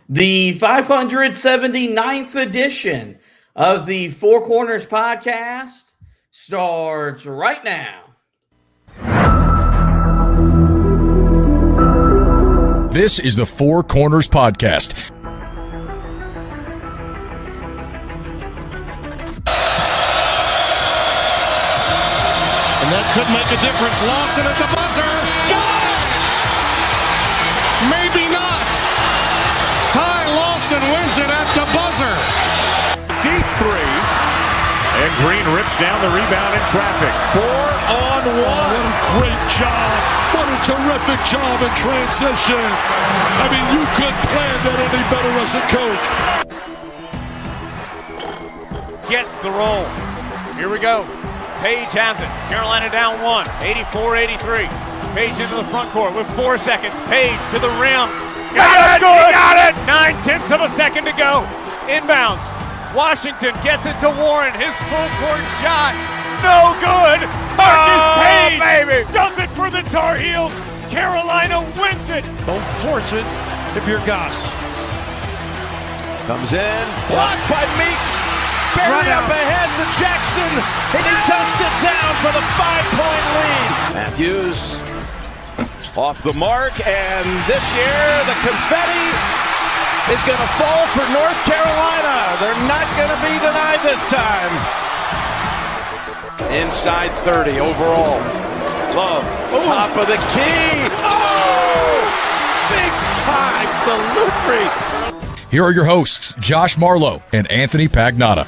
The 579th edition of the Four Corners podcast starts right now. This is the Four Corners podcast. And that could make a difference. Lawson at the buzzer. Got it! Maybe not. Ty Lawson wins it at the buzzer. Deep three. And Green rips down the rebound in traffic. 4-on-1. What a great job. What a terrific job in transition. I mean, you couldn't plan that any better as a coach. Gets the roll. Here we go. Page has it. Carolina down one. 84-83. Page into the front court with 4 seconds. Page to the rim. Got it! Got it! 9/10 of a second to go. Inbounds. Washington gets it to Warren. His full court shot. No good. Marcus Page baby. Does it for the Tar Heels. Carolina wins it. Don't force it if you're Goss. Comes in. Blocked by Meeks. Buried up ahead to Jackson. And he tucks it down for the 5-point lead. Matthews off the mark. And this year the confetti is going to fall for North Carolina. They're not going to be denied this time. Inside 30 overall. Love, top of the key. Oh! Big time delivery. Here are your hosts, Josh Marlowe and Anthony Pagnotta.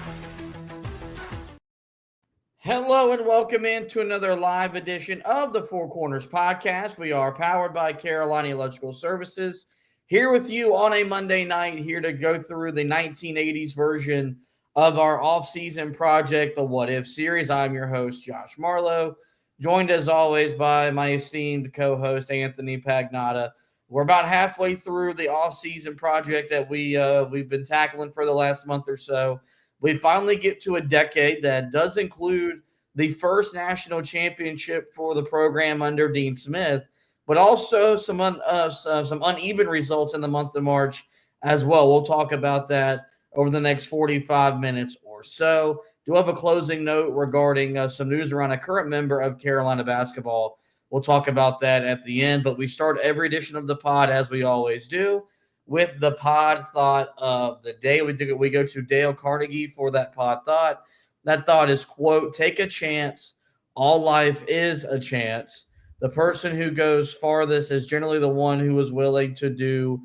Hello and welcome into another live edition of the Four Corners podcast. We are powered by Carolina Electrical Services. Here with you on a Monday night, here to go through the 1980s version of our off-season project, the What If series. I'm your host, Josh Marlowe, joined as always by my esteemed co-host, Anthony Pagnotta. We're about halfway through the off-season project that we've been tackling for the last month or so. We finally get to a decade that does include the first national championship for the program under Dean Smith, but also some uneven results in the month of March as well. We'll talk about that over the next 45 minutes or so. Do have a closing note regarding some news around a current member of Carolina basketball. We'll talk about that at the end, but we start every edition of the pod, as we always do, with the pod thought of the day. We go to Dale Carnegie for that pod thought. That thought is, quote, "Take a chance. All life is a chance. The person who goes farthest is generally the one who is willing to do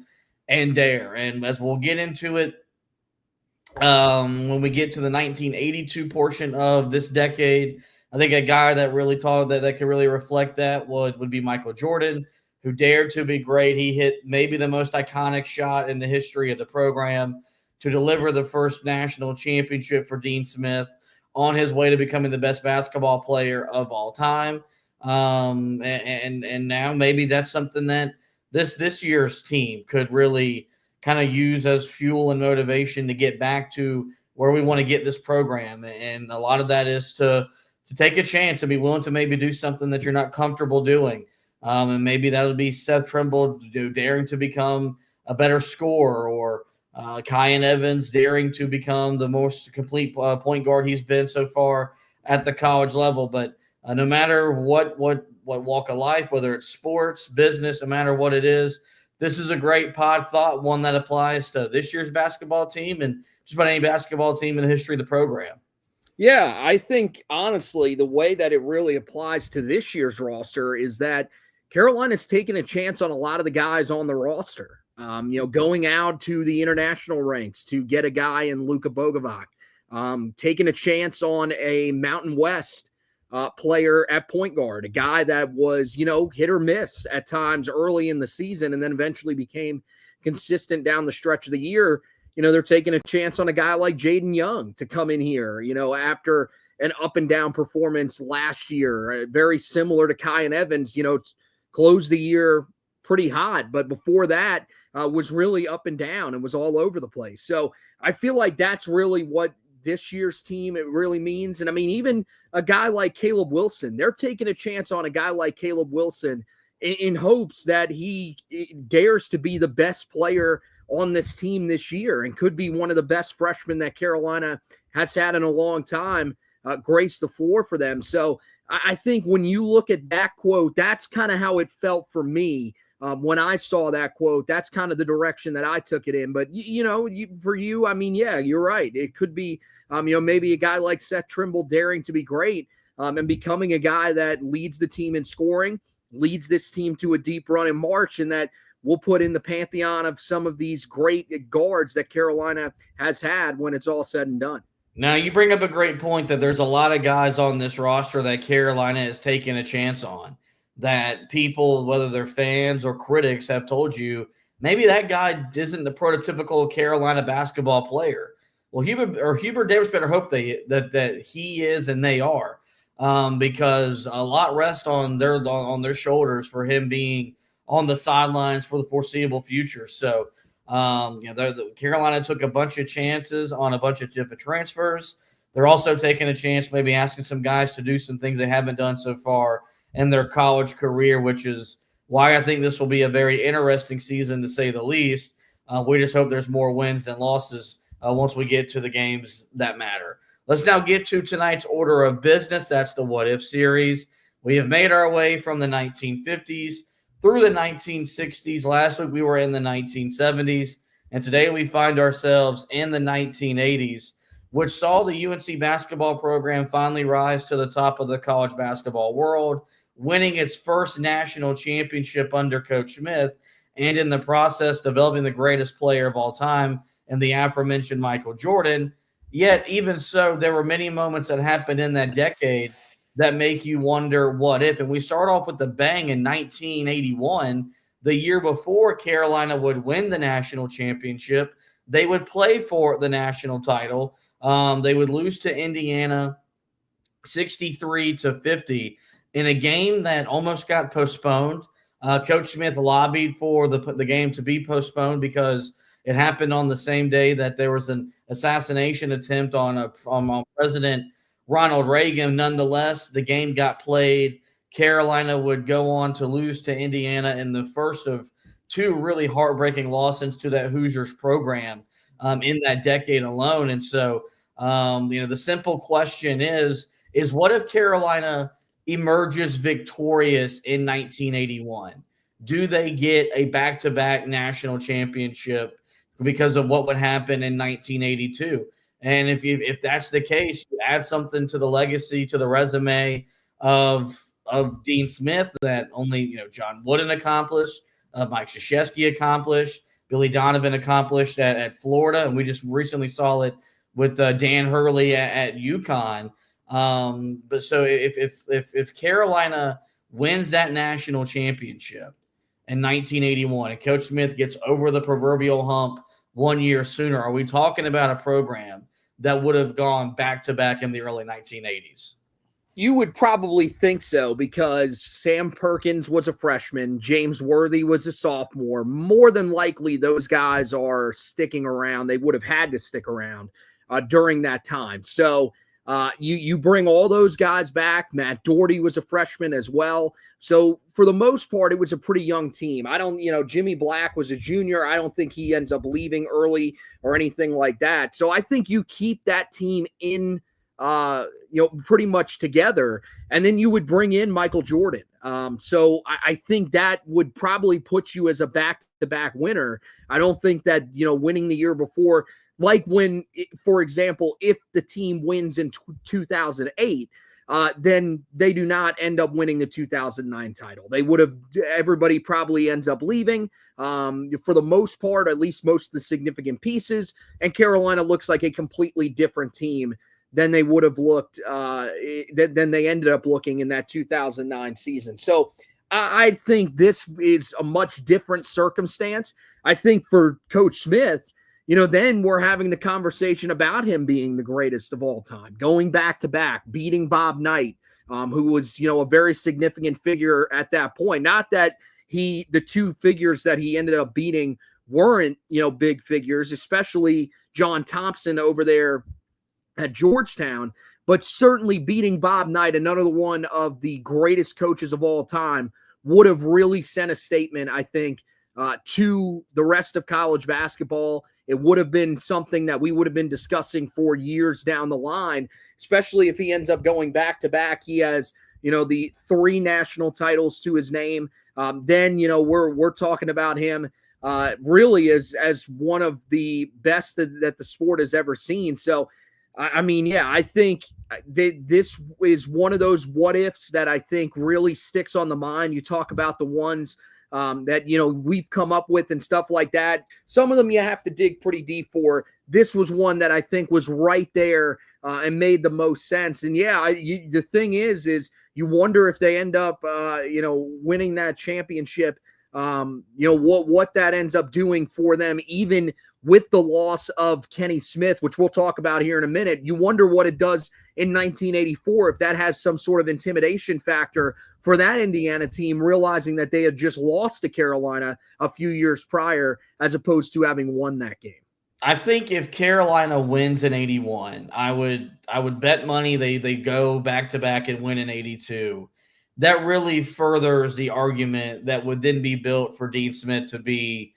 and dare." And as we'll get into it, when we get to the 1982 portion of this decade, I think a guy that really that could really reflect that would be Michael Jordan, who dared to be great. He hit maybe the most iconic shot in the history of the program to deliver the first national championship for Dean Smith on his way to becoming the best basketball player of all time. And now maybe that's something that this year's team could really kind of use as fuel and motivation to get back to where we want to get this program. And a lot of that is to take a chance and be willing to maybe do something that you're not comfortable doing. And maybe that'll be Seth Trimble daring to become a better scorer, or Kyan Evans daring to become the most complete point guard he's been so far at the college level. But no matter what walk of life, whether it's sports, business, no matter what it is, this is a great pod thought, one that applies to this year's basketball team and just about any basketball team in the history of the program. Yeah, I think, honestly, the way that it really applies to this year's roster is that Carolina's taking a chance on a lot of the guys on the roster. Going out to the international ranks to get a guy in Luka Bogovac, taking a chance on a Mountain West player at point guard, a guy that was, hit or miss at times early in the season and then eventually became consistent down the stretch of the year. They're taking a chance on a guy like Jaden Young to come in here, after an up and down performance last year, very similar to Kyan Evans, closed the year pretty hot, but before that was really up and down and was all over the place. So I feel like that's really what this year's team, it really means. And I mean, even a guy like Caleb Wilson, they're taking a chance on a guy like Caleb Wilson in hopes that he dares to be the best player on this team this year and could be one of the best freshmen that Carolina has had in a long time, grace the floor for them. So I think when you look at that quote, that's kind of how it felt for me. When I saw that quote, that's kind of the direction that I took it in. But, for you, I mean, yeah, you're right. It could be, maybe a guy like Seth Trimble daring to be great and becoming a guy that leads the team in scoring, leads this team to a deep run in March, and that we'll put in the pantheon of some of these great guards that Carolina has had when it's all said and done. Now, you bring up a great point that there's a lot of guys on this roster that Carolina is taking a chance on, that people, whether they're fans or critics, have told you maybe that guy isn't the prototypical Carolina basketball player. Well, Hubert Davis better hope that he is, and they are, because a lot rests on their shoulders for him being on the sidelines for the foreseeable future. So, Carolina took a bunch of chances on a bunch of different transfers. They're also taking a chance, maybe asking some guys to do some things they haven't done so far in their college career, which is why I think this will be a very interesting season, to say the least. We just hope there's more wins than losses once we get to the games that matter. Let's now get to tonight's order of business. That's the What If series. We have made our way from the 1950s through the 1960s. Last week we were in the 1970s, and today we find ourselves in the 1980s, which saw the UNC basketball program finally rise to the top of the college basketball world, winning its first national championship under Coach Smith, and in the process developing the greatest player of all time in the aforementioned Michael Jordan. Yet, even so, there were many moments that happened in that decade that make you wonder what if. And we start off with the bang in 1981, the year before Carolina would win the national championship. They would play for the national title. They would lose to Indiana 63-50 in a game that almost got postponed. Coach Smith lobbied for the game to be postponed because it happened on the same day that there was an assassination attempt on President Ronald Reagan. Nonetheless, the game got played. Carolina would go on to lose to Indiana in the first of two really heartbreaking losses to that Hoosiers program in that decade alone. And so, the simple question is what if Carolina emerges victorious in 1981? Do they get a back-to-back national championship because of what would happen in 1982? And if that's the case, you add something to the legacy, to the resume of Dean Smith that only John Wooden accomplished, Mike Krzyzewski accomplished, Billy Donovan accomplished at Florida, and we just recently saw it with Dan Hurley at UConn. But so if Carolina wins that national championship in 1981 and Coach Smith gets over the proverbial hump 1 year sooner, are we talking about a program that would have gone back-to-back in the early 1980s? You would probably think so, because Sam Perkins was a freshman. James Worthy was a sophomore. More than likely, those guys are sticking around. They would have had to stick around during that time. So you bring all those guys back. Matt Doherty was a freshman as well. So for the most part, it was a pretty young team. Jimmy Black was a junior. I don't think he ends up leaving early or anything like that. So I think you keep that team in pretty much together, and then you would bring in Michael Jordan. So I think that would probably put you as a back-to-back winner. I don't think that, winning the year before, like when, for example, if the team wins in 2008, then they do not end up winning the 2009 title. Everybody probably ends up leaving for the most part, at least most of the significant pieces, and Carolina looks like a completely different team than they would have looked, than they ended up looking in that 2009 season. So I think this is a much different circumstance. I think for Coach Smith, then we're having the conversation about him being the greatest of all time, going back to back, beating Bob Knight, who was, a very significant figure at that point. Not that the two figures that he ended up beating weren't, big figures, especially John Thompson over there at Georgetown, but certainly beating Bob Knight, another one of the greatest coaches of all time, would have really sent a statement, I think, to the rest of college basketball. It would have been something that we would have been discussing for years down the line, especially if he ends up going back-to-back. He has, the 3 national titles to his name. Then, we're talking about him really as one of the best that the sport has ever seen. So, I think this is one of those what-ifs that I think really sticks on the mind. You talk about the ones that, we've come up with and stuff like that. Some of them you have to dig pretty deep for. This was one that I think was right there and made the most sense. And the thing is you wonder if they end up, winning that championship, what that ends up doing for them, even with the loss of Kenny Smith, which we'll talk about here in a minute. You wonder what it does in 1984, if that has some sort of intimidation factor for that Indiana team, realizing that they had just lost to Carolina a few years prior, as opposed to having won that game. I think if Carolina wins in 81, I would bet money they go back-to-back and win in 82. That really furthers the argument that would then be built for Dean Smith to be,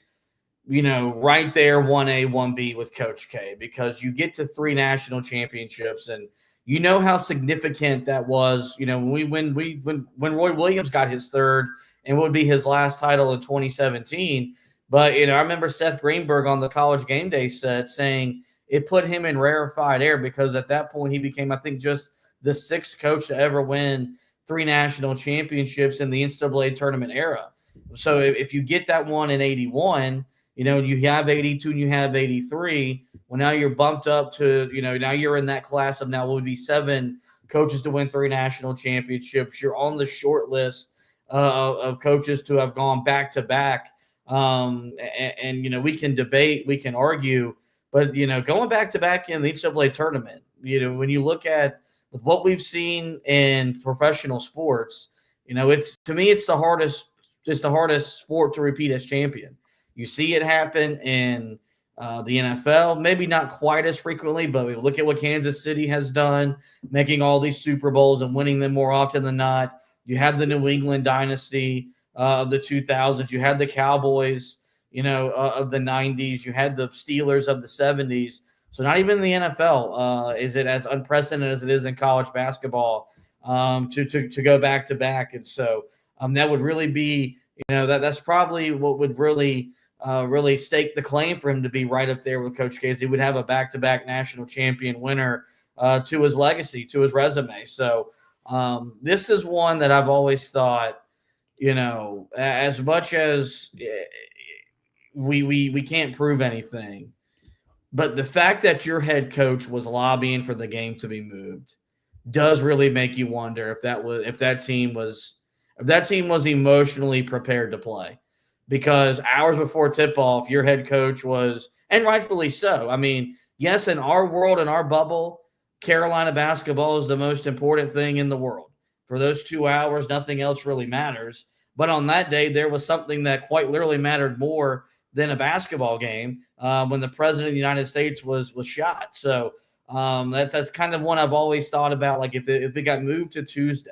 right there 1A, 1B with Coach K, because you get to 3 national championships, and you know how significant that was. When Roy Williams got his 3rd and would be his last title in 2017. But, I remember Seth Greenberg on the College Game Day set saying it put him in rarefied air, because at that point he became, I think, just the 6th coach to ever win 3 national championships in the NCAA tournament era. So if you get that one in 81, you have 82 and you have 83. Well, now you're bumped up to, now you're in that class of now will be 7 coaches to win 3 national championships. You're on the short list of coaches to have gone back-to-back. And we can debate, we can argue, but, going back-to-back in the NCAA tournament, when you look at what we've seen in professional sports, it's the hardest sport to repeat as champion. You see it happen in the NFL, maybe not quite as frequently, but we look at what Kansas City has done, making all these Super Bowls and winning them more often than not. You had the New England dynasty of the 2000s. You had the Cowboys, of the 90s. You had the Steelers of the 70s. So not even in the NFL is it as unprecedented as it is in college basketball to go back-to-back. And so that would really be, that's probably what would really stake the claim for him to be right up there with Coach K. He would have a back-to-back national champion winner to his legacy, to his resume. So this is one that I've always thought, as much as we can't prove anything, but the fact that your head coach was lobbying for the game to be moved does really make you wonder if that team was emotionally prepared to play. Because hours before tip-off, your head coach was, and rightfully so. I mean, yes, in our world, in our bubble, Carolina basketball is the most important thing in the world. For those 2 hours, nothing else really matters. But on that day, there was something that quite literally mattered more than a basketball game when the president of the United States was shot. So that's kind of one I've always thought about. Like if it got moved to Tuesday,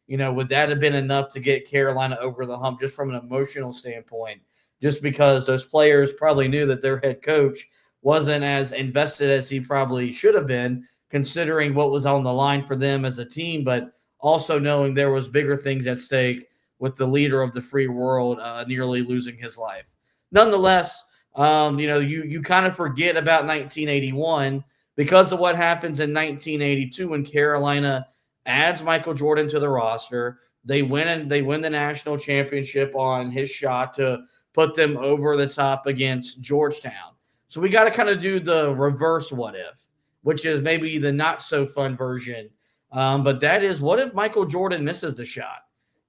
would that have been enough to get Carolina over the hump just from an emotional standpoint? Just because those players probably knew that their head coach wasn't as invested as he probably should have been, considering what was on the line for them as a team, but also knowing there was bigger things at stake with the leader of the free world nearly losing his life. Nonetheless, you kind of forget about 1981 because of what happens in 1982 when Carolina adds Michael Jordan to the roster. They win the national championship on his shot to put them over the top against Georgetown. So we got to kind of do the reverse what if, which is maybe the not so fun version. But that is, what if Michael Jordan misses the shot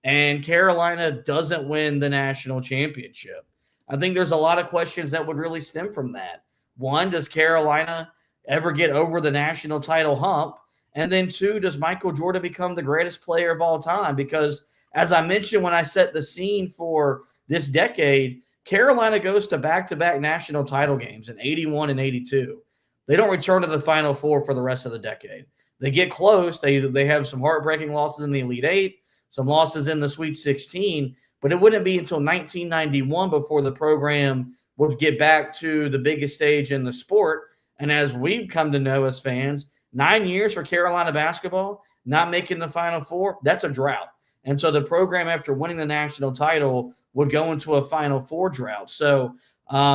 and Carolina doesn't win the national championship? I think there's a lot of questions that would really stem from that. One, does Carolina ever get over the national title hump? And then 2, does Michael Jordan become the greatest player of all time? Because as I mentioned when I set the scene for this decade, Carolina goes to back-to-back national title games in 81 and 82. They don't return to the Final Four for the rest of the decade. They get close. They have some heartbreaking losses in the Elite Eight, some losses in the Sweet 16, but it wouldn't be until 1991 before the program would get back to the biggest stage in the sport. And as we've come to know as fans, 9 years for Carolina basketball, not making the Final Four, that's a drought. And so the program, after winning the national title, would go into a Final Four drought. So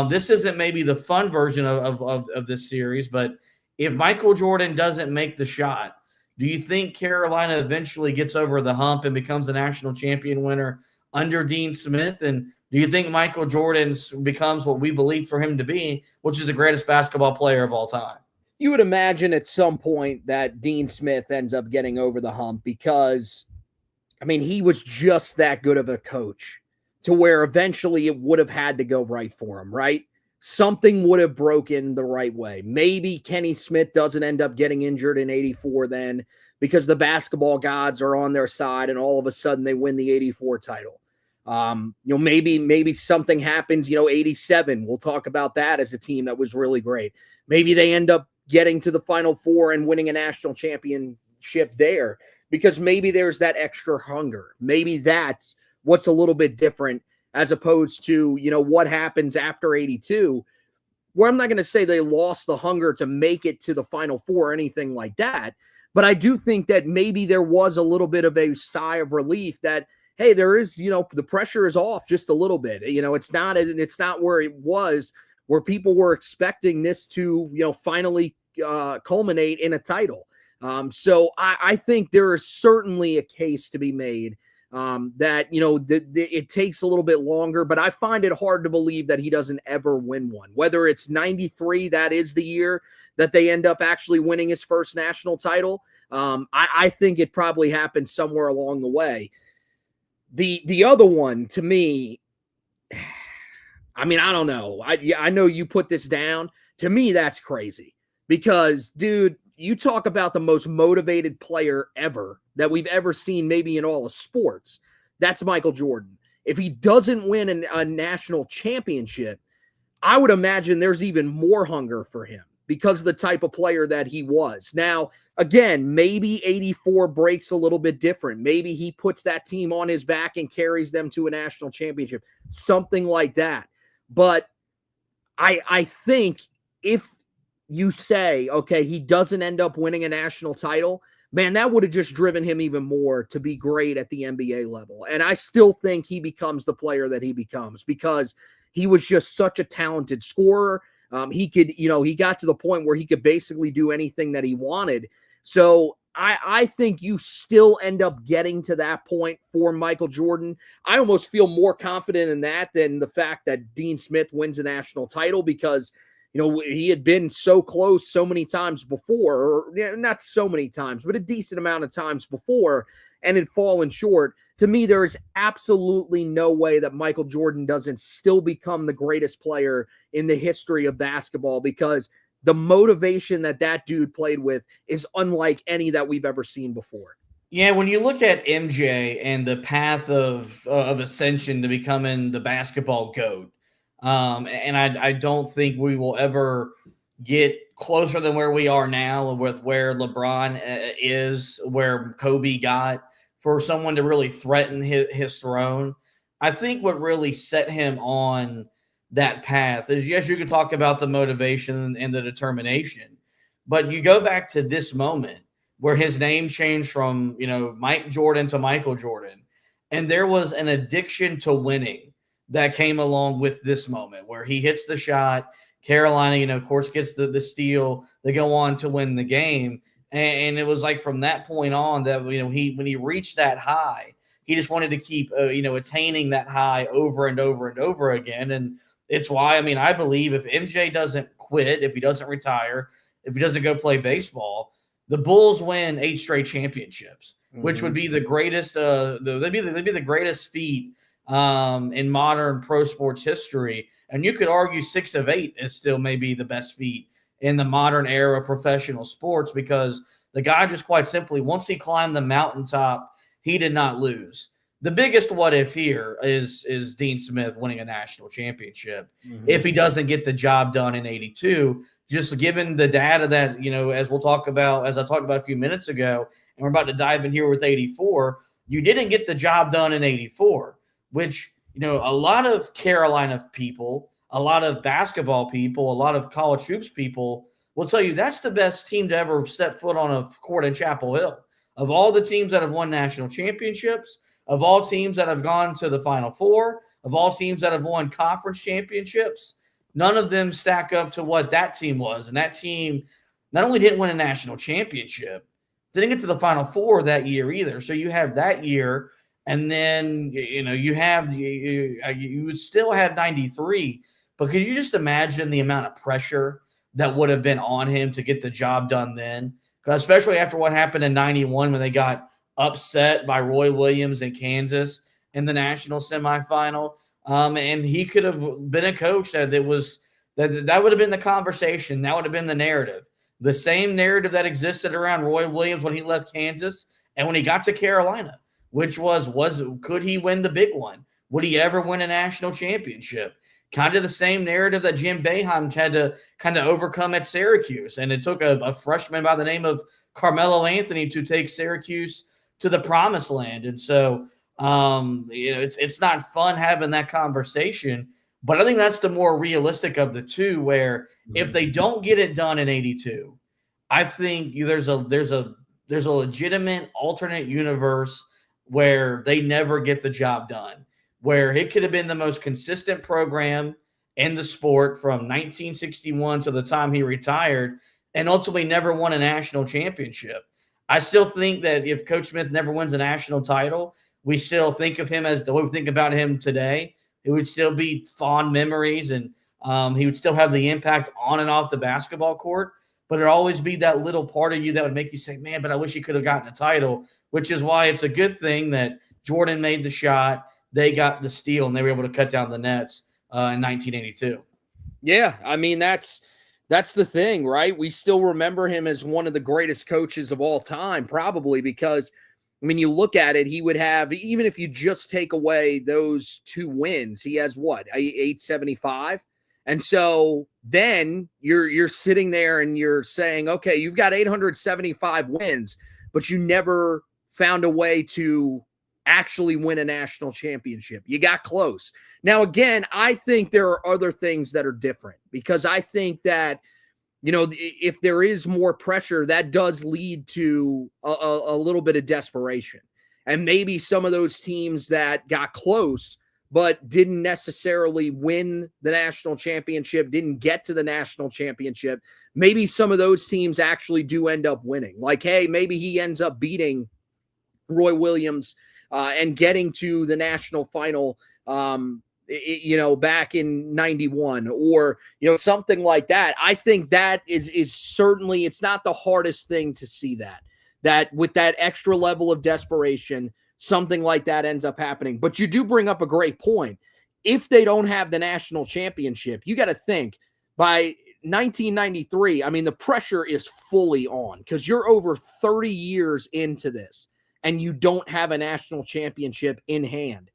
this isn't maybe the fun version of this series, but if Michael Jordan doesn't make the shot, do you think Carolina eventually gets over the hump and becomes the national champion winner under Dean Smith? And do you think Michael Jordan becomes what we believe for him to be, which is the greatest basketball player of all time? You would imagine at some point that Dean Smith ends up getting over the hump because, I mean, he was just that good of a coach to where eventually it would have had to go right for him, right? Something would have broken the right way. Maybe Kenny Smith doesn't end up getting injured in 84 then because the basketball gods are on their side and all of a sudden they win the 84 title. Maybe something happens, 87. We'll talk about that as a team that was really great. Maybe they end up getting to the Final Four and winning a national championship there because maybe there's that extra hunger. Maybe that's what's a little bit different as opposed to, what happens after 82, where I'm not going to say they lost the hunger to make it to the Final Four or anything like that. But I do think that maybe there was a little bit of a sigh of relief that, hey, there is, the pressure is off just a little bit. It's not where it was, where people were expecting this to, finally culminate in a title. So I think there is certainly a case to be made that, it takes a little bit longer, but I find it hard to believe that he doesn't ever win one. Whether it's 93, that is the year that they end up actually winning his first national title. I think it probably happened somewhere along the way. The other one, to me, I mean, I don't know. I know you put this down. To me, that's crazy because, dude, you talk about the most motivated player ever that we've ever seen, maybe in all of sports. That's Michael Jordan. If he doesn't win a national championship, I would imagine there's even more hunger for him because of the type of player that he was. Now, again, maybe 84 breaks a little bit different. Maybe he puts that team on his back and carries them to a national championship, something like that. But I think if you say, okay, he doesn't end up winning a national title, man, that would have just driven him even more to be great at the NBA level. And I still think he becomes the player that he becomes because he was just such a talented scorer. He got to the point where he could basically do anything that he wanted. So I think you still end up getting to that point for Michael Jordan. I almost feel more confident in that than the fact that Dean Smith wins a national title because he had been so close so many times before, or not so many times, but a decent amount of times before, and had fallen short. To me, there is absolutely no way that Michael Jordan doesn't still become the greatest player in the history of basketball because the motivation that dude played with is unlike any that we've ever seen before. Yeah, when you look at MJ and the path of ascension to becoming the basketball GOAT, and I don't think we will ever get closer than where we are now with where LeBron is, where Kobe got, for someone to really threaten his throne. I think what really set him on that path is, yes, you can talk about the motivation and the determination, but you go back to this moment where his name changed from, Mike Jordan to Michael Jordan. And there was an addiction to winning that came along with this moment where he hits the shot. Carolina, of course, gets the steal. They go on to win the game. And it was like from that point on that, when he reached that high, he just wanted to keep, attaining that high over and over and over again. And it's why, I believe if MJ doesn't quit, if he doesn't retire, if he doesn't go play baseball, the Bulls win 8 straight championships, which would be the greatest, they'd be the greatest feat in modern pro sports history. And you could argue 6 of 8 is still maybe the best feat in the modern era of professional sports because the guy just quite simply, once he climbed the mountaintop, he did not lose. The biggest what if here is Dean Smith winning a national championship. If he doesn't get the job done in 82, just given the data that, as I talked about a few minutes ago, and we're about to dive in here with 84, you didn't get the job done in 84. which, a lot of Carolina people, a lot of basketball people, a lot of college hoops people will tell you that's the best team to ever step foot on a court in Chapel Hill. Of all the teams that have won national championships, of all teams that have gone to the Final Four, of all teams that have won conference championships, none of them stack up to what that team was. And that team not only didn't win a national championship, didn't get to the Final Four that year either. So you have that year, and then you would still have 93. But could you just imagine the amount of pressure that would have been on him to get the job done then? Because especially after what happened in 91 when they got upset by Roy Williams in Kansas in the national semifinal. And he could have been a coach that would have been the conversation. That would have been the narrative. The same narrative that existed around Roy Williams when he left Kansas and when he got to Carolina, which was could he win the big one? Would he ever win a national championship? Kind of the same narrative that Jim Boeheim had to kind of overcome at Syracuse. And it took a freshman by the name of Carmelo Anthony to take Syracuse to the promised land. And so, it's not fun having that conversation, but I think that's the more realistic of the two, where if they don't get it done in 82, I think there's a legitimate alternate universe where they never get the job done, where it could have been the most consistent program in the sport from 1961 to the time he retired and ultimately never won a national championship. I still think that if Coach Smith never wins a national title, we still think of him as the way we think about him today. It would still be fond memories, and he would still have the impact on and off the basketball court. But it'd always be that little part of you that would make you say, man, but I wish he could have gotten a title, which is why it's a good thing that Jordan made the shot, they got the steal, and they were able to cut down the nets in 1982. Yeah, I mean, that's the thing, right? We still remember him as one of the greatest coaches of all time, probably because, I mean, you look at it, he would have, even if you just take away those 2 wins, he has what, 875? And so then you're sitting there and you're saying, okay, you've got 875 wins, but you never found a way to actually win a national championship. You got close. Now, again, I think there are other things that are different, because I think that, if there is more pressure, that does lead to a little bit of desperation. And maybe some of those teams that got close but didn't necessarily win the national championship, didn't get to the national championship, maybe some of those teams actually do end up winning. Like, hey, maybe he ends up beating Roy Williams and getting to the national final, back in 91 or, something like that. I think that is certainly, it's not the hardest thing to see that with that extra level of desperation, something like that ends up happening. But you do bring up a great point. If they don't have the national championship, you got to think by 1993, I mean, the pressure is fully on because you're over 30 years into this and you don't have a national championship in hand.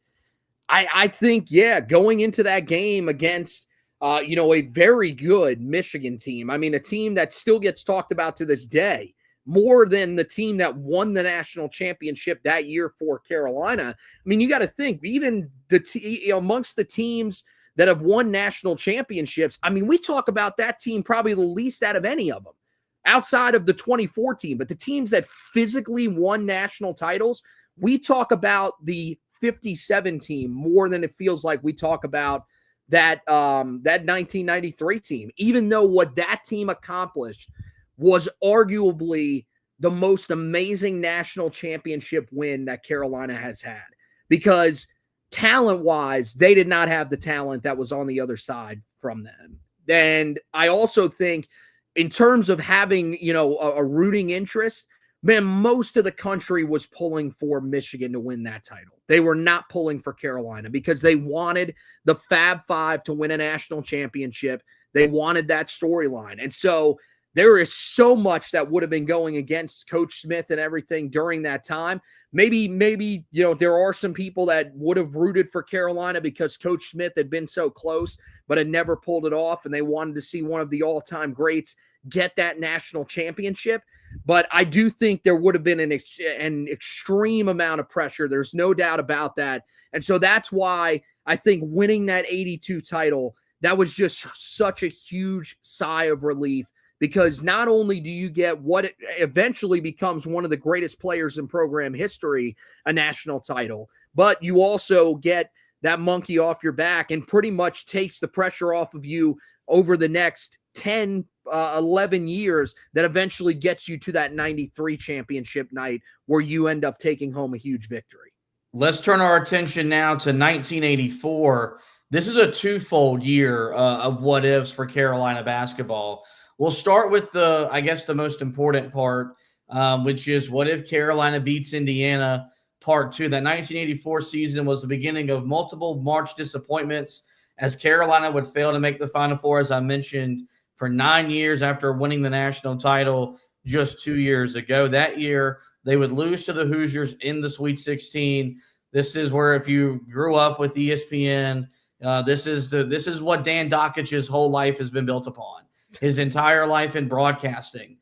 I think, going into that game against, a very good Michigan team. I mean, a team that still gets talked about to this day more than the team that won the national championship that year for Carolina. I mean, you got to think, even amongst the teams that have won national championships, I mean, we talk about that team probably the least out of any of them outside of the 2014, but the teams that physically won national titles, we talk about the 57 team more than it feels like we talk about that 1993 team, even though what that team accomplished was arguably the most amazing national championship win that Carolina has had, because talent-wise, they did not have the talent that was on the other side from them. And I also think in terms of having, a rooting interest, man, most of the country was pulling for Michigan to win that title. They were not pulling for Carolina because they wanted the Fab Five to win a national championship. They wanted that storyline. And so there is so much that would have been going against Coach Smith and everything during that time. Maybe, there are some people that would have rooted for Carolina because Coach Smith had been so close, but had never pulled it off. And they wanted to see one of the all-time greats get that national championship. But I do think there would have been an extreme amount of pressure. There's no doubt about that. And so that's why I think winning that 82 title, that was just such a huge sigh of relief, because not only do you get what eventually becomes one of the greatest players in program history, a national title, but you also get that monkey off your back and pretty much takes the pressure off of you over the next 10, 11 years that eventually gets you to that 93 championship night where you end up taking home a huge victory. Let's turn our attention now to 1984. This is a twofold year of what ifs for Carolina basketball. We'll start with the most important part, which is what if Carolina beats Indiana, part 2. That 1984 season was the beginning of multiple March disappointments, as Carolina would fail to make the Final Four, as I mentioned, for 9 years after winning the national title just 2 years ago. That year, they would lose to the Hoosiers in the Sweet 16. This is where, if you grew up with ESPN, this is what Dan Dockich's whole life has been built upon. His entire life in broadcasting,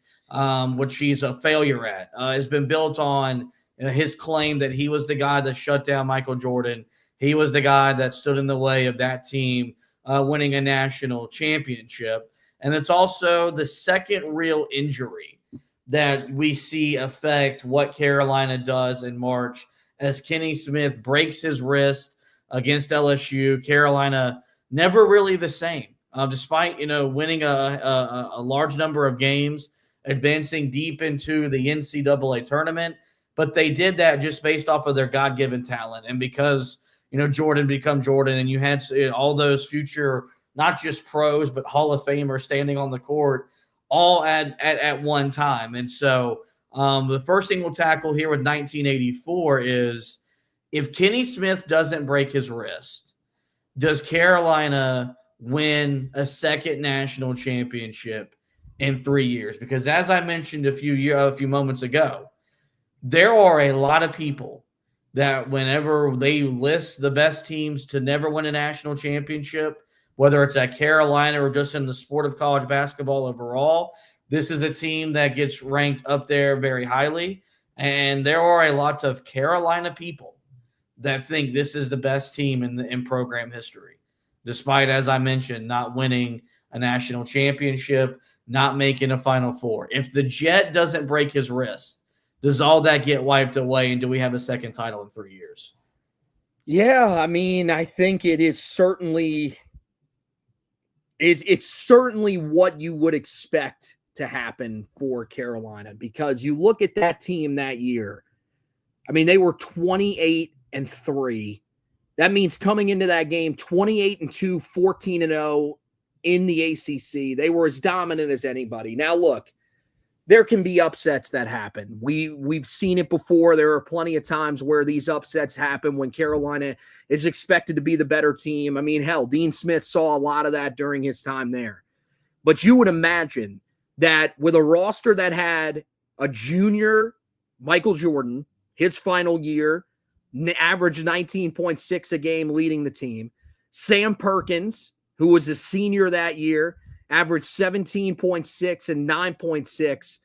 which he's a failure at, has been built on his claim that he was the guy that shut down Michael Jordan. He was the guy that stood in the way of that team winning a national championship. And it's also the second real injury that we see affect what Carolina does in March, as Kenny Smith breaks his wrist against LSU. Carolina never really the same, despite winning a large number of games, advancing deep into the NCAA tournament. But they did that just based off of their God-given talent, and because Jordan become Jordan, and you had all those future, not just pros, but Hall of Famers standing on the court all at one time. And so the first thing we'll tackle here with 1984 is, if Kenny Smith doesn't break his wrist, does Carolina win a second national championship in 3 years? Because as I mentioned a few moments ago, there are a lot of people that whenever they list the best teams to never win a national championship, whether it's at Carolina or just in the sport of college basketball overall, this is a team that gets ranked up there very highly. And there are a lot of Carolina people that think this is the best team in program history, despite, as I mentioned, not winning a national championship, not making a Final Four. If the Jet doesn't break his wrist, does all that get wiped away, and do we have a second title in 3 years? Yeah, I mean, I think it is certainly it's certainly what you would expect to happen for Carolina, because you look at that team that year. I mean, they were 28-3. That means coming into that game 28-2, 14-0 in the ACC. They were as dominant as anybody. Now, look, there can be upsets that happen. We've seen it before. There are plenty of times where these upsets happen when Carolina is expected to be the better team. I mean, hell, Dean Smith saw a lot of that during his time there. But you would imagine that with a roster that had a junior Michael Jordan, his final year, averaged 19.6 a game leading the team. Sam Perkins, who was a senior that year, averaged 17.6 and 9.6,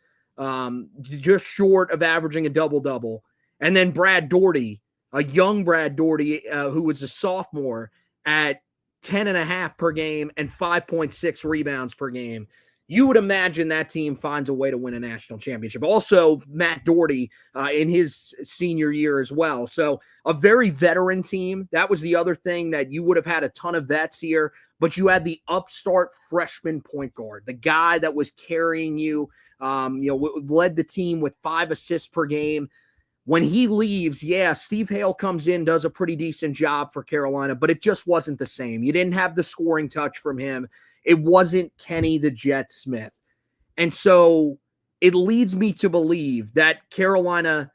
just short of averaging a double-double. And then Brad Daugherty, a young Brad Daugherty, who was a sophomore, at 10.5 per game and 5.6 rebounds per game. You would imagine that team finds a way to win a national championship. Also, Matt Daugherty in his senior year as well. So a very veteran team. That was the other thing, that you would have had a ton of vets here, but you had the upstart freshman point guard, the guy that was carrying you, led the team with 5 assists per game. When he leaves, Steve Hale comes in, does a pretty decent job for Carolina, but it just wasn't the same. You didn't have the scoring touch from him. It wasn't Kenny the Jet Smith. And so it leads me to believe that Carolina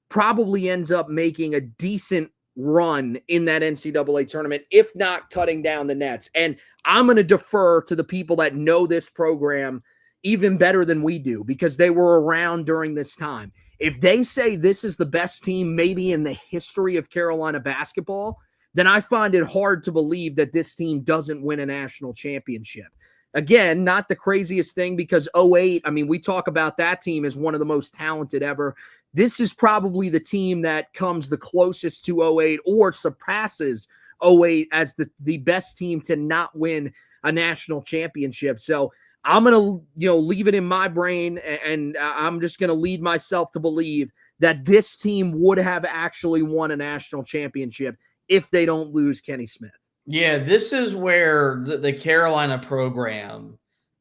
probably ends up making a decent run in that NCAA tournament, if not cutting down the nets. And I'm going to defer to the people that know this program even better than we do, because they were around during this time. If they say this is the best team maybe in the history of Carolina basketball, then I find it hard to believe that this team doesn't win a national championship. Again, not the craziest thing because 08, I mean, we talk about that team as one of the most talented ever. This is probably the team that comes the closest to 08 or surpasses 08 as the best team to not win a national championship. So I'm going to, leave it in my brain, and I'm just going to lead myself to believe that this team would have actually won a national championship if they don't lose Kenny Smith. Yeah, this is where the Carolina program,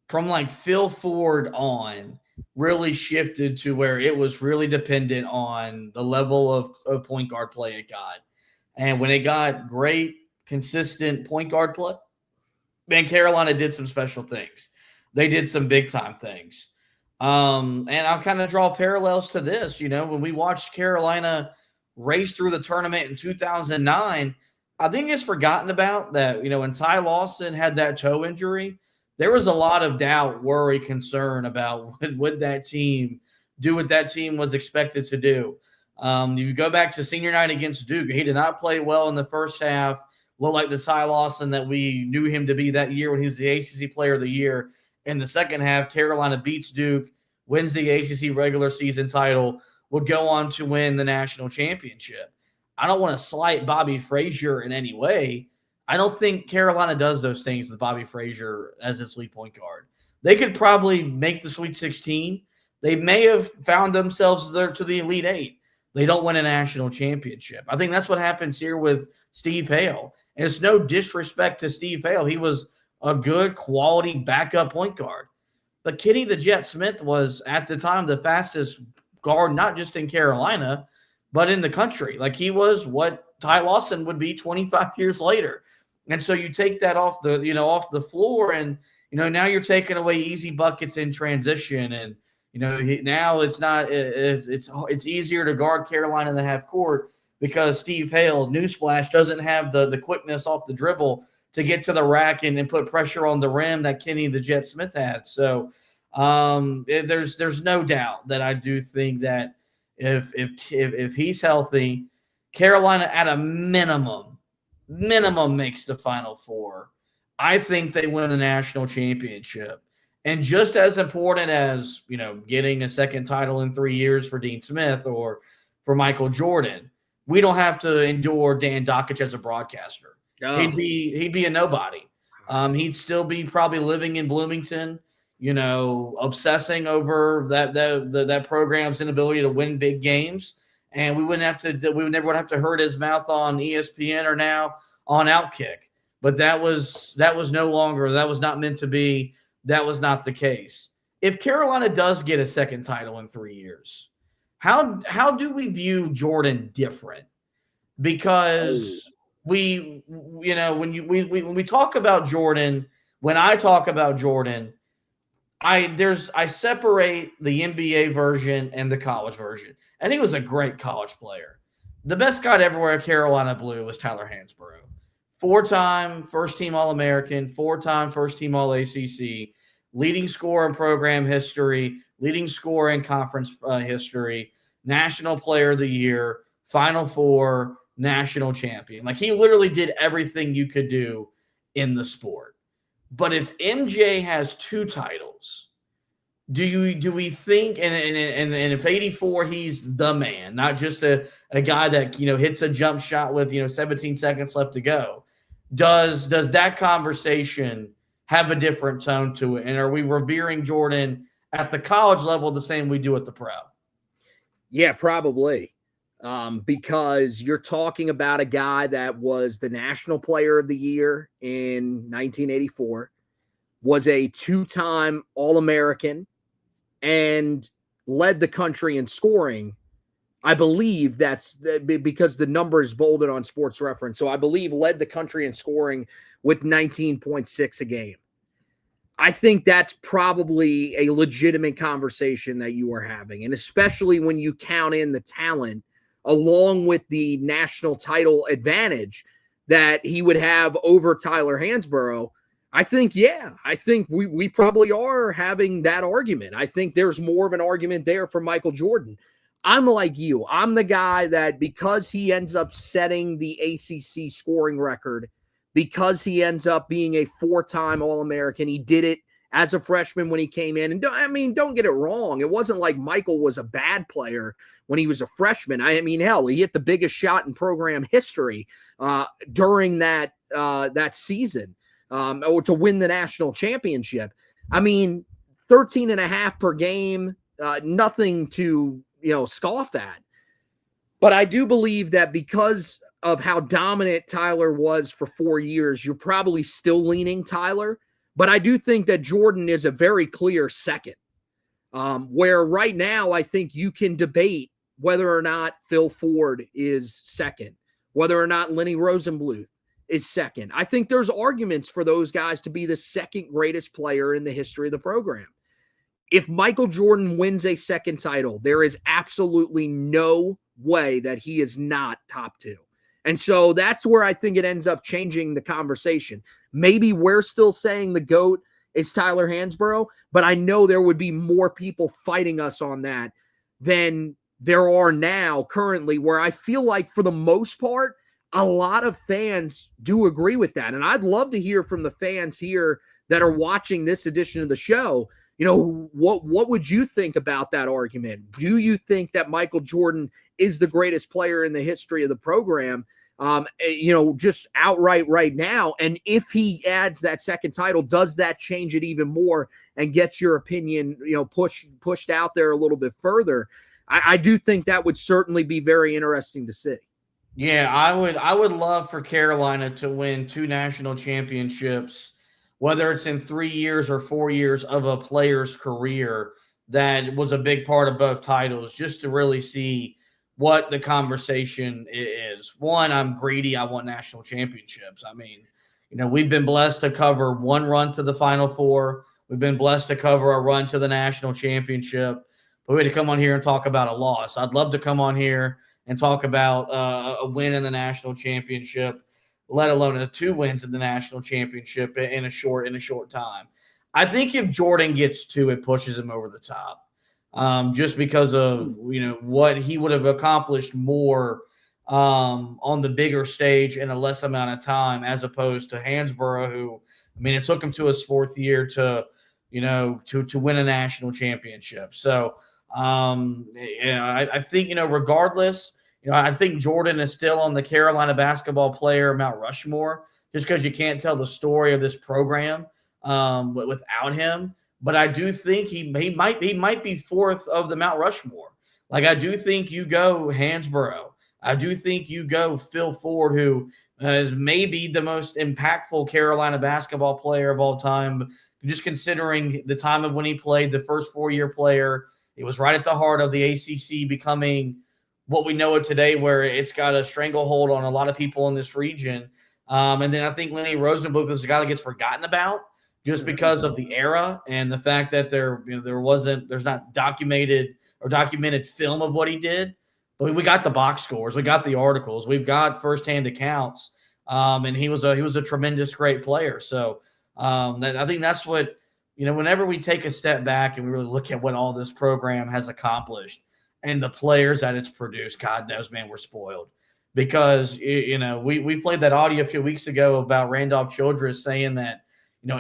from like Phil Ford on, really shifted to where it was really dependent on the level of point guard play it got. And when it got great, consistent point guard play, man, Carolina did some special things. They did some big-time things. And I'll kind of draw parallels to this. When we watched Carolina race through the tournament in 2009, I think it's forgotten about that, when Ty Lawson had that toe injury, there was a lot of doubt, worry, concern about would that team do what that team was expected to do. You go back to senior night against Duke. He did not play well in the first half, looked like the Ty Lawson that we knew him to be that year when he was the ACC Player of the Year. In the second half, Carolina beats Duke, wins the ACC regular season title, would go on to win the national championship. I don't want to slight Bobby Frazier in any way. I don't think Carolina does those things with Bobby Frazier as its lead point guard. They could probably make the Sweet 16. They may have found themselves there to the Elite Eight. They don't win a national championship. I think that's what happens here with Steve Hale. And it's no disrespect to Steve Hale. He was a good quality backup point guard. But Kenny the Jet Smith was, at the time, the fastest guard, not just in Carolina, but in the country. Like, he was what Ty Lawson would be 25 years later. And so you take that off the floor, and, now you're taking away easy buckets in transition. And, now it's not, it's easier to guard Carolina in the half court because Steve Hale, newsflash, doesn't have the quickness off the dribble to get to the rack and put pressure on the rim that Kenny the Jet Smith had. So there's no doubt that I do think that if he's healthy, Carolina at a minimum makes the Final Four. I think they win the national championship. And just as important as, getting a second title in 3 years for Dean Smith or for Michael Jordan, we don't have to endure Dan Dockich as a broadcaster. Oh. He'd be a nobody. He'd still be probably living in Bloomington, obsessing over that program's inability to win big games, and we would never have to hurt his mouth on ESPN or now on Outkick. But that was no longer. That was not meant to be. That was not the case. If Carolina does get a second title in 3 years, how do we view Jordan different? Because when we talk about Jordan, when I talk about Jordan, I separate the NBA version and the college version. And he was a great college player. The best guy to ever wear Carolina blue was Tyler Hansbrough. 4-time first-team All-American, 4-time first-team All-ACC, leading scorer in program history, leading scorer in conference history, National Player of the Year, Final Four, national champion. Like, he literally did everything you could do in the sport. But if MJ has 2 titles, do we think, and if 84, he's the man, not just a guy that, hits a jump shot with, 17 seconds left to go. Does that conversation have a different tone to it? And are we revering Jordan at the college level the same we do at the pro? Yeah, probably. Because you're talking about a guy that was the National Player of the Year in 1984, was a 2-time All-American, and led the country in scoring. I believe that's because the number is bolded on Sports Reference. So I believe led the country in scoring with 19.6 a game. I think that's probably a legitimate conversation that you are having. And especially when you count in the talent along with the national title advantage that he would have over Tyler Hansbrough. I think we probably are having that argument. I think there's more of an argument there for Michael Jordan. I'm like you. I'm the guy that, because he ends up setting the ACC scoring record, because he ends up being a 4-time All-American, he did it as a freshman when he came in. And don't get it wrong. It wasn't like Michael was a bad player when he was a freshman. I mean, hell, he hit the biggest shot in program history during that season or to win the national championship. I mean, 13.5 per game, nothing to, scoff at. But I do believe that because of how dominant Tyler was for 4 years, you're probably still leaning Tyler. But I do think that Jordan is a very clear second, where right now I think you can debate whether or not Phil Ford is second, whether or not Lenny Rosenbluth is second. I think there's arguments for those guys to be the second greatest player in the history of the program. If Michael Jordan wins a second title, there is absolutely no way that he is not top 2. And so that's where I think it ends up changing the conversation. Maybe we're still saying the GOAT is Tyler Hansbrough, but I know there would be more people fighting us on that than there are now currently, where I feel like for the most part, a lot of fans do agree with that. And I'd love to hear from the fans here that are watching this edition of the show. What would you think about that argument? Do you think that Michael Jordan is the greatest player in the history of the program? Just outright right now. And if he adds that second title, does that change it even more and get your opinion, pushed out there a little bit further? I do think that would certainly be very interesting to see. Yeah, I would love for Carolina to win 2 national championships, whether it's in 3 years or 4 years of a player's career that was a big part of both titles, just to really see what the conversation is. One, I'm greedy. I want national championships. I mean, we've been blessed to cover one run to the Final Four. We've been blessed to cover a run to the national championship. But we had to come on here and talk about a loss. I'd love to come on here and talk about a win in the national championship, let alone 2 wins in the national championship in a short time. I think if Jordan gets 2, it pushes him over the top, just because of what he would have accomplished more on the bigger stage in a less amount of time, as opposed to Hansbrough, who, it took him to his 4th year to win a national championship. So I think regardless. I think Jordan is still on the Carolina basketball player Mount Rushmore, just because you can't tell the story of this program without him. But I do think he might be 4th of the Mount Rushmore. Like, I do think you go Hansbrough. I do think you go Phil Ford, who is maybe the most impactful Carolina basketball player of all time, just considering the time of when he played, the first 4-year player. It was right at the heart of the ACC becoming what we know it today, where it's got a stranglehold on a lot of people in this region. And then I think Lenny Rosenbluth is a guy that gets forgotten about just because of the era and the fact that there's not documented film of what he did. But we got the box scores, we got the articles, we've got firsthand accounts. And he was a tremendous, great player. So I think that's what, whenever we take a step back and we really look at what all this program has accomplished and the players that it's produced, God knows, man, we're spoiled. Because, we played that audio a few weeks ago about Randolph Childress saying that,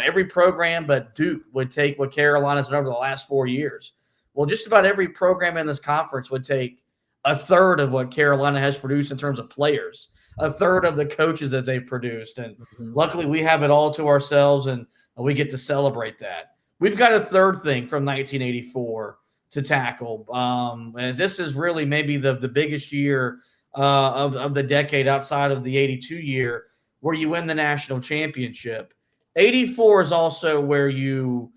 every program but Duke would take what Carolina's done over the last 4 years. Well, just about every program in this conference would take a third of what Carolina has produced in terms of players, a third of the coaches that they've produced. And luckily we have it all to ourselves, and we get to celebrate that. We've got a third thing from 1984 to tackle, as this is really maybe the biggest year of the decade outside of the 82 year where you win the national championship. 84 is also where you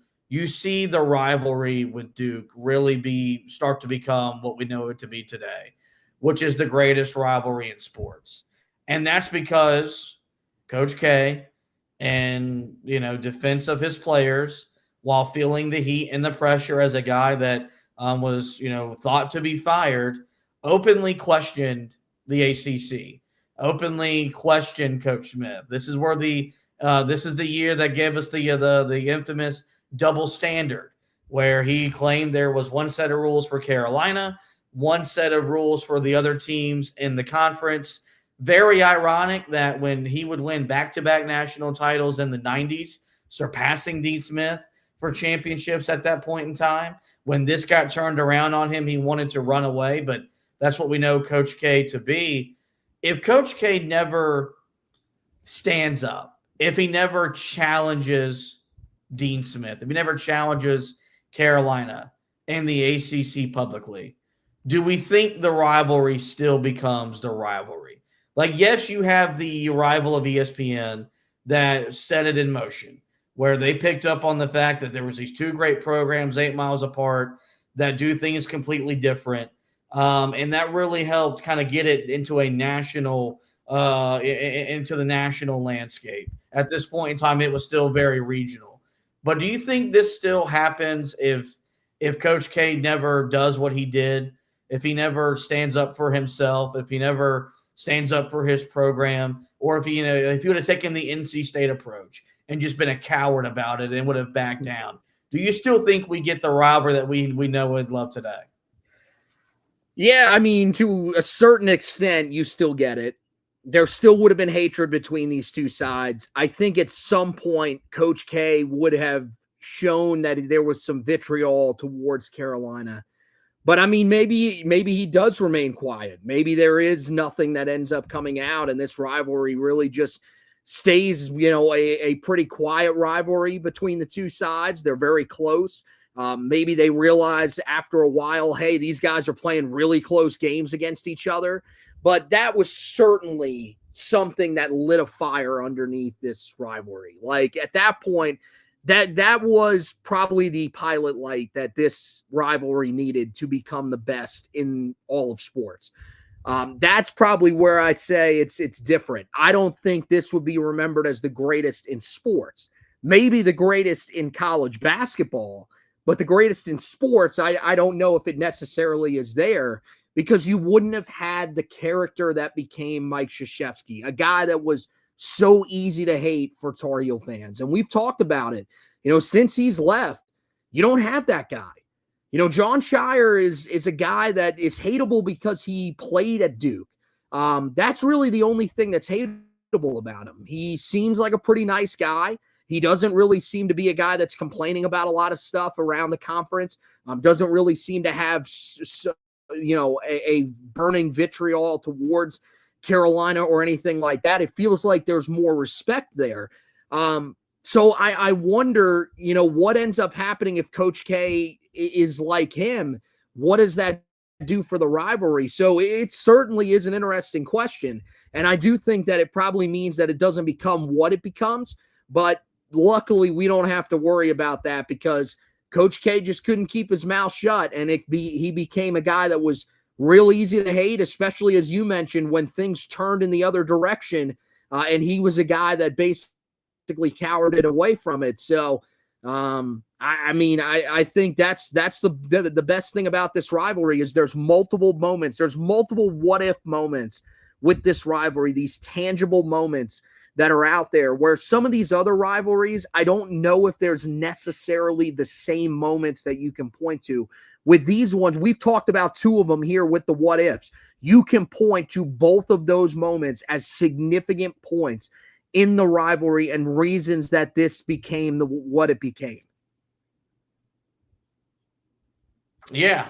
see the rivalry with Duke really start to become what we know it to be today, which is the greatest rivalry in sports. And that's because Coach K and, defense of his players, while feeling the heat and the pressure as a guy that was, thought to be fired, openly questioned the ACC, openly questioned Coach Smith. This is where this is the year that gave us the infamous double standard, where he claimed there was one set of rules for Carolina, one set of rules for the other teams in the conference. Very ironic that when he would win back-to-back national titles in the 90s, surpassing Dean Smith, for championships at that point in time. When this got turned around on him, he wanted to run away, but that's what we know Coach K to be. If Coach K never stands up, if he never challenges Dean Smith, if he never challenges Carolina and the ACC publicly, do we think the rivalry still becomes the rivalry? Like, yes, you have the arrival of ESPN that set it in motion, where they picked up on the fact that there was these two great programs 8 miles apart that do things completely different. And that really helped kind of get it into a national, into the national landscape. At this point in time, it was still very regional. But do you think this still happens if Coach K never does what he did, if he never stands up for himself, if he never stands up for his program, or if he would have taken the NC State approach and just been a coward about it and would have backed down? Do you still think we get the rivalry that we know and love today? Yeah, I mean, to a certain extent, you still get it. There still would have been hatred between these two sides. I think at some point, Coach K would have shown that there was some vitriol towards Carolina. But, I mean, maybe he does remain quiet. Maybe there is nothing that ends up coming out, and this rivalry really just stays, a pretty quiet rivalry between the two sides. They're very close. Maybe they realize after a while, hey, these guys are playing really close games against each other. But that was certainly something that lit a fire underneath this rivalry. Like, at that point, that was probably the pilot light that this rivalry needed to become the best in all of sports. That's probably where I say it's different. I don't think this would be remembered as the greatest in sports. Maybe the greatest in college basketball, but the greatest in sports, I don't know if it necessarily is there, because you wouldn't have had the character that became Mike Krzyzewski, a guy that was so easy to hate for Tar Heel fans. And we've talked about it. Since he's left, you don't have that guy. Jon Scheyer is a guy that is hateable because he played at Duke. That's really the only thing that's hateable about him. He seems like a pretty nice guy. He doesn't really seem to be a guy that's complaining about a lot of stuff around the conference. Doesn't really seem to have, a burning vitriol towards Carolina or anything like that. It feels like there's more respect there. So I wonder, what ends up happening if Coach K is like him? What does that do for the rivalry? So it certainly is an interesting question. And I do think that it probably means that it doesn't become what it becomes. But luckily, we don't have to worry about that, because Coach K just couldn't keep his mouth shut. And he became a guy that was real easy to hate, especially, as you mentioned, when things turned in the other direction. And he was a guy that basically cowered away from it. So, I think that's the best thing about this rivalry is there's multiple moments. There's multiple what-if moments with this rivalry, these tangible moments that are out there, where some of these other rivalries, I don't know if there's necessarily the same moments that you can point to. With these ones, we've talked about two of them here with the what-ifs. You can point to both of those moments as significant points in the rivalry and reasons that this became what it became. Yeah.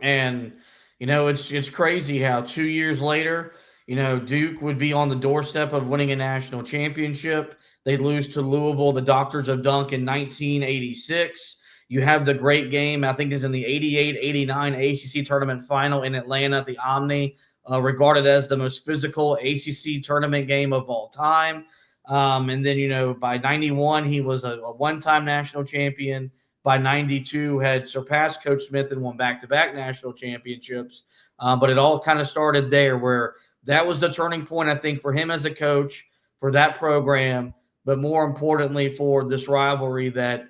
And it's crazy how 2 years later, Duke would be on the doorstep of winning a national championship. They'd lose to Louisville, the Doctors of Dunk, in 1986. You have the great game, I think is in the 88-89 ACC tournament final in Atlanta at the Omni, regarded as the most physical ACC tournament game of all time. And then, by 91, he was a one-time national champion. By 92, had surpassed Coach Smith and won back-to-back national championships. But it all kind of started there, where that was the turning point, I think, for him as a coach, for that program, but more importantly for this rivalry that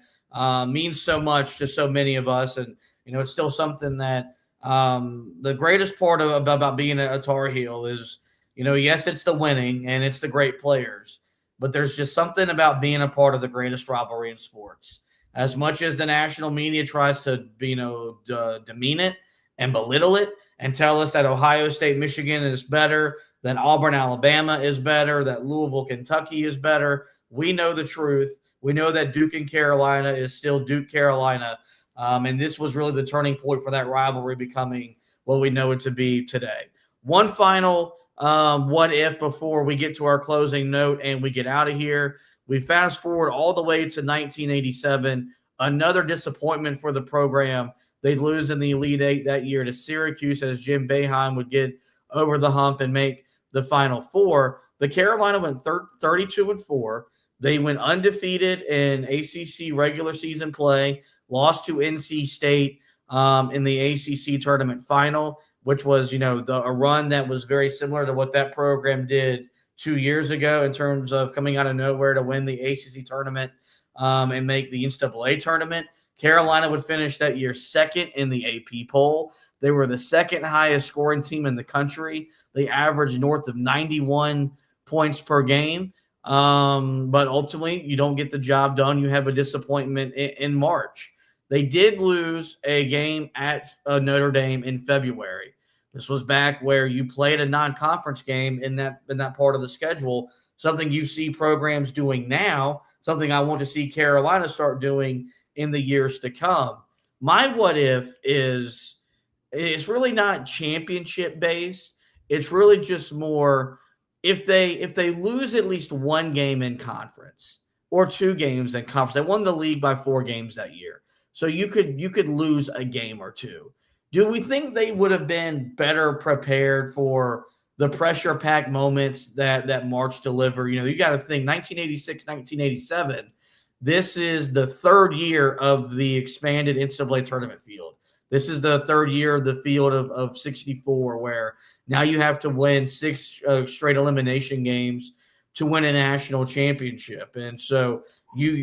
means so much to so many of us. And, it's still something that the greatest part about being a Tar Heel is, yes, it's the winning and it's the great players, but there's just something about being a part of the greatest rivalry in sports. As much as the national media tries to, demean it and belittle it and tell us that Ohio State, Michigan is better, that Auburn, Alabama is better, that Louisville, Kentucky is better, we know the truth. We know that Duke and Carolina is still Duke Carolina. And this was really the turning point for that rivalry becoming what we know it to be today. One final what if before we get to our closing note and we get out of here. We fast forward all the way to 1987. Another disappointment for the program. They'd lose in the Elite Eight that year to Syracuse as Jim Boeheim would get over the hump and make the Final Four. But Carolina went 32-4. They went undefeated in ACC regular season play, lost to NC State in the ACC tournament final, which was, a run that was very similar to what that program did 2 years ago in terms of coming out of nowhere to win the ACC tournament and make the NCAA tournament. Carolina would finish that year second in the AP poll. They were the second highest scoring team in the country. They averaged north of 91 points per game. But ultimately, you don't get the job done. You have a disappointment in March. They did lose a game at Notre Dame in February. This was back where you played a non-conference game in that part of the schedule, something you see programs doing now, something I want to see Carolina start doing in the years to come. My what if is it's really not championship based. It's really just more if they lose at least one game in conference or 2 games in conference. They won the league by 4 games that year. So you could lose a game or 2. Do we think they would have been better prepared for the pressure-packed moments that March delivered? You got to think 1986, 1987, this is the 3rd year of the expanded NCAA tournament field. This is the 3rd year of the field of 64, where now you have to win 6 straight elimination games to win a national championship. And so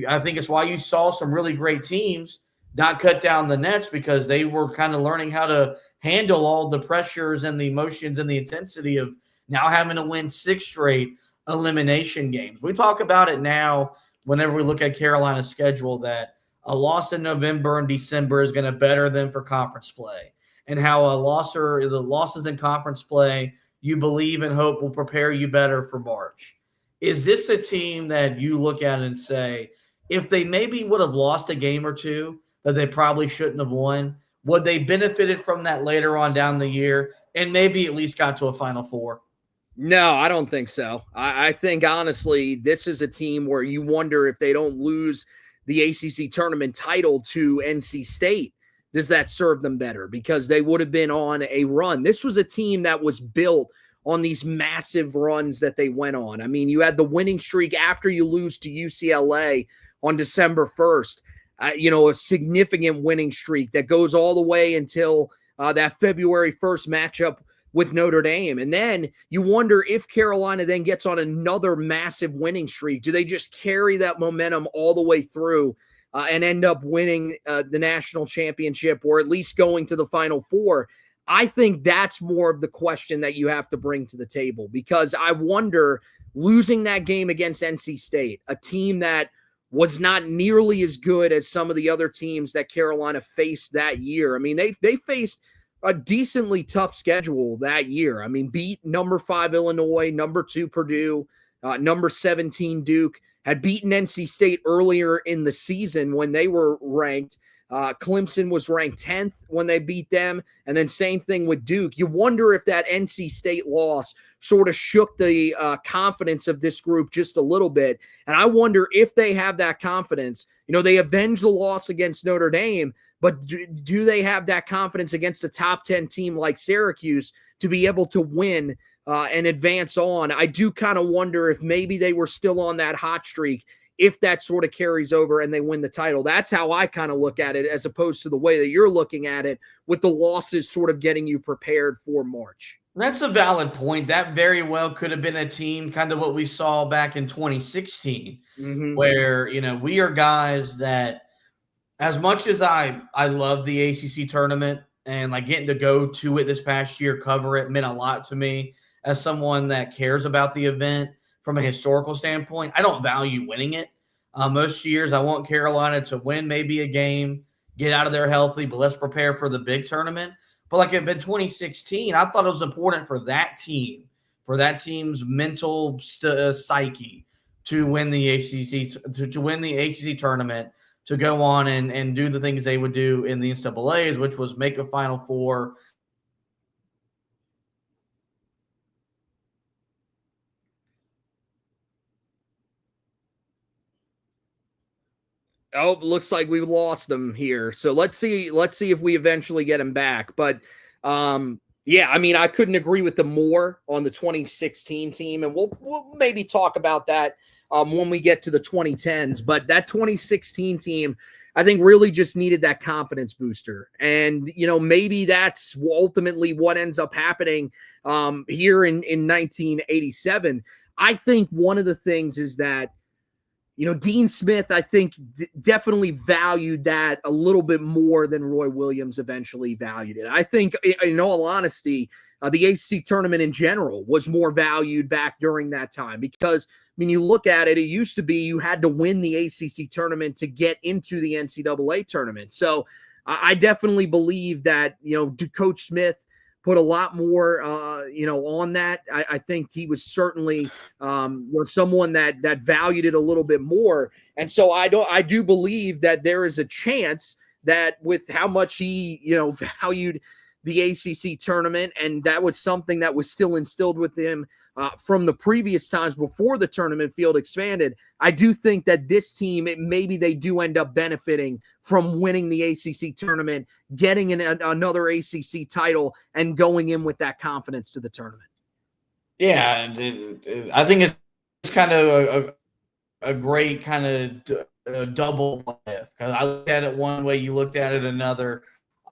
I think it's why you saw some really great teams not cut down the nets, because they were kind of learning how to handle all the pressures and the emotions and the intensity of now having to win 6 straight elimination games. We talk about it now whenever we look at Carolina's schedule, that a loss in November and December is going to better them for conference play, and how the losses in conference play you believe and hope will prepare you better for March. Is this a team that you look at and say, if they maybe would have lost a game or 2 that they probably shouldn't have won, would they benefited from that later on down the year and maybe at least got to a Final Four? No, I don't think so. I think, honestly, this is a team where you wonder if they don't lose the ACC tournament title to NC State, does that serve them better? Because they would have been on a run. This was a team that was built on these massive runs that they went on. I mean, you had the winning streak after you lose to UCLA on December 1st. A significant winning streak that goes all the way until that February 1st matchup with Notre Dame. And then you wonder if Carolina then gets on another massive winning streak. Do they just carry that momentum all the way through and end up winning the national championship, or at least going to the Final Four? I think that's more of the question that you have to bring to the table, because I wonder, losing that game against NC State, a team that was not nearly as good as some of the other teams that Carolina faced that year. I mean, they faced a decently tough schedule that year. I mean, beat number 5 Illinois, number 2 Purdue, number 17 Duke, had beaten NC State earlier in the season when they were ranked. Clemson was ranked 10th when they beat them. And then same thing with Duke. You wonder if that NC State loss sort of shook the confidence of this group just a little bit. And I wonder if they have that confidence. They avenged the loss against Notre Dame, but do they have that confidence against a top 10 team like Syracuse to be able to win and advance on? I do kind of wonder if maybe they were still on that hot streak, if that sort of carries over and they win the title. That's how I kind of look at it, as opposed to the way that you're looking at it, with the losses sort of getting you prepared for March. That's a valid point. That very well could have been a team, kind of what we saw back in 2016, where, we are guys that, as much as I love the ACC tournament and like getting to go to it this past year, cover it, meant a lot to me as someone that cares about the event from a historical standpoint. I don't value winning it. Most years I want Carolina to win maybe a game, get out of there healthy, but let's prepare for the big tournament. But like in 2016, I thought it was important for that team, for that team's mental psyche, to win the ACC to win the ACC tournament, to go on and do the things they would do in the NCAAs, which was make a Final Four. Oh, looks like we lost him here. So let's see if we eventually get him back. But yeah, I mean, I couldn't agree with them more on the 2016 team, and we'll maybe talk about that when we get to the 2010s. But that 2016 team, I think, really just needed that confidence booster. And, maybe that's ultimately what ends up happening here in 1987. I think one of the things is that, Dean Smith, I think, definitely valued that a little bit more than Roy Williams eventually valued it. I think, in all honesty, the ACC tournament in general was more valued back during that time because, you look at it, it used to be you had to win the ACC tournament to get into the NCAA tournament. So I definitely believe that, Coach Smith put a lot more, on that. I think he was certainly someone that valued it a little bit more. And so I do believe that there is a chance that with how much he, valued the ACC tournament, and that was something that was still instilled with him from the previous times before the tournament field expanded. I do think that this team, maybe they do end up benefiting from winning the ACC tournament, getting another ACC title, and going in with that confidence to the tournament. Yeah, I think it's kind of a great kind of double if, because I looked at it one way, you looked at it another.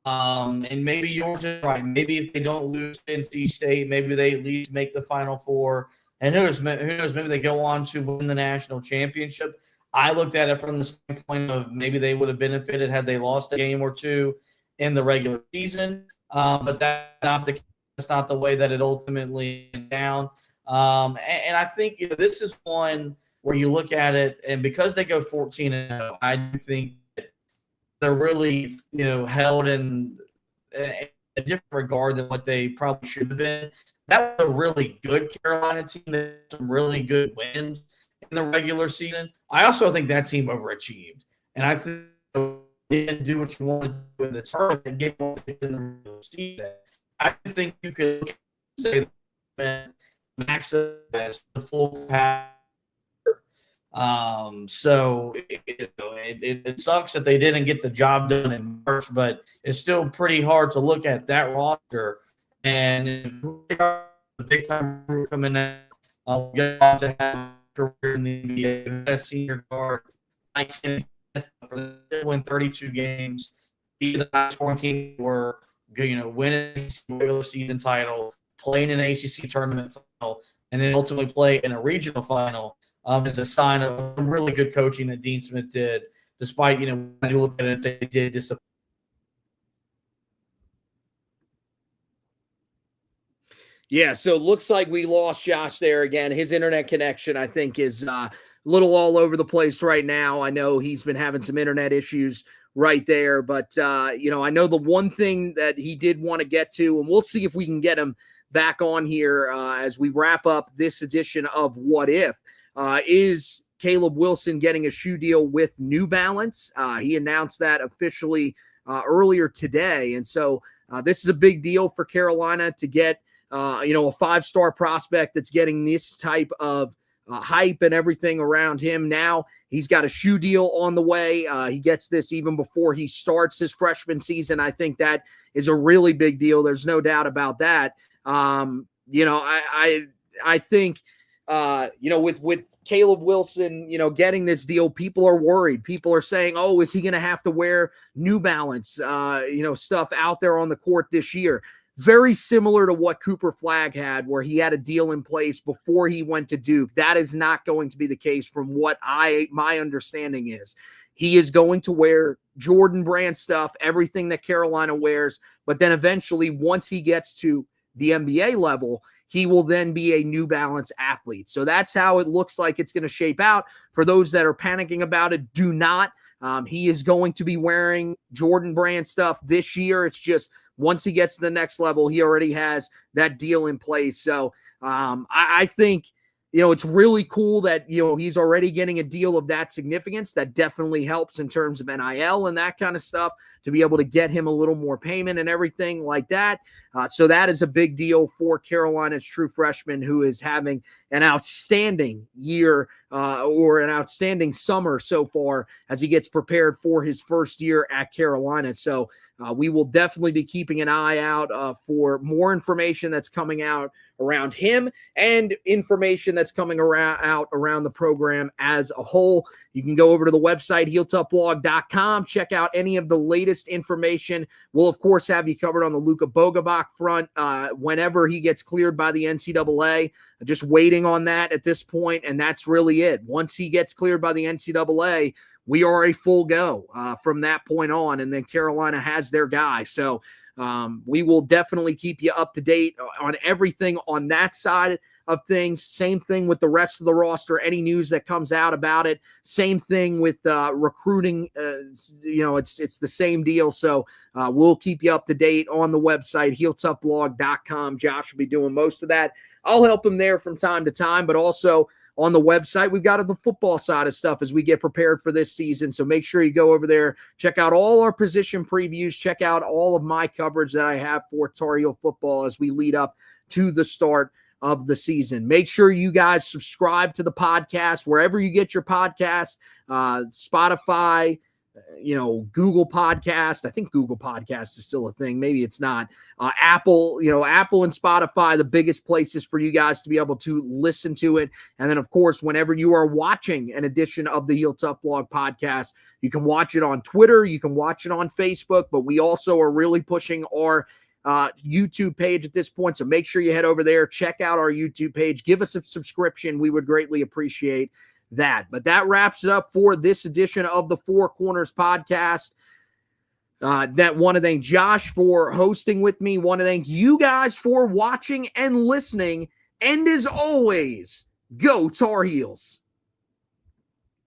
And maybe yours is right. Maybe if they don't lose to NC State, maybe they at least make the Final Four. And who knows? Maybe they go on to win the national championship. I looked at it from the standpoint of maybe they would have benefited had they lost a game or two in the regular season. But that's not the way that it ultimately went down. And I think this is one where you look at it, and because they go 14-0, I do think they're really, held in a different regard than what they probably should have been. That was a really good Carolina team. They had some really good wins in the regular season. I also think that team overachieved. And I think they didn't do what you wanted to do in the tournament and get more in the regular season. I think you could say that Max has the full capacity. So it sucks that they didn't get the job done in March, but it's still pretty hard to look at that roster and the big time coming in. Get on to have a career in the NBA, a senior guard. I can win 32 games. The last 14 were, winning a regular season title, playing an ACC tournament final, and then ultimately play in a regional final. It's a sign of some really good coaching that Dean Smith did, despite, when you look at it, they did disappoint. Yeah, so it looks like we lost Josh there again. His internet connection, I think, is a little all over the place right now. I know he's been having some internet issues right there, but, I know the one thing that he did want to get to, and we'll see if we can get him back on here as we wrap up this edition of What If. Is Caleb Wilson getting a shoe deal with New Balance? He announced that officially earlier today. And so this is a big deal for Carolina to get, a five-star prospect that's getting this type of hype and everything around him. Now he's got a shoe deal on the way. He gets this even before he starts his freshman season. I think that is a really big deal. There's no doubt about that. I think, with Caleb Wilson, getting this deal, people are worried. People are saying, oh, is he going to have to wear New Balance, stuff out there on the court this year? Very similar to what Cooper Flagg had, where he had a deal in place before he went to Duke. That is not going to be the case from what my understanding is. He is going to wear Jordan brand stuff, everything that Carolina wears, but then eventually, once he gets to the NBA level, he will then be a New Balance athlete. So that's how it looks like it's going to shape out. For those that are panicking about it, do not. He is going to be wearing Jordan brand stuff this year. It's just once he gets to the next level, he already has that deal in place. So I think, it's really cool that, he's already getting a deal of that significance. That definitely helps in terms of NIL and that kind of stuff, to be able to get him a little more payment and everything like that. So that is a big deal for Carolina's true freshman, who is having an outstanding year or an outstanding summer so far as he gets prepared for his first year at Carolina. So we will definitely be keeping an eye out for more information that's coming out around him and information that's coming around the program as a whole. You can go over to the website, HeelToughBlog.com, check out any of the latest information. We'll, of course, have you covered on the Luka Bogabach front whenever he gets cleared by the NCAA. Just waiting on that at this point, and that's really it. Once he gets cleared by the NCAA, we are a full go from that point on, and then Carolina has their guy. So we will definitely keep you up to date on everything on that side of things. Same thing with the rest of the roster, any news that comes out about it. Same thing with recruiting. It's the same deal. So we'll keep you up to date on the website, HeelToughBlog.com. Josh will be doing most of that. I'll help him there from time to time, but also on the website, we've got the football side of stuff as we get prepared for this season. So make sure you go over there, check out all our position previews, check out all of my coverage that I have for Tar Heel football as we lead up to the start of the season. Make sure you guys subscribe to the podcast wherever you get your podcasts, Spotify, Google Podcast. I think Google Podcast is still a thing. Maybe it's not. Apple, Apple and Spotify, the biggest places for you guys to be able to listen to it. And then, of course, whenever you are watching an edition of the Heel Tough Blog podcast, you can watch it on Twitter, you can watch it on Facebook, but we also are really pushing our YouTube page at this point. So make sure you head over there, check out our YouTube page, give us a subscription. We would greatly appreciate that. But that wraps it up for this edition of the Four Corners podcast. That want to thank Josh for hosting with me. Want to thank you guys for watching and listening. And as always, go Tar Heels.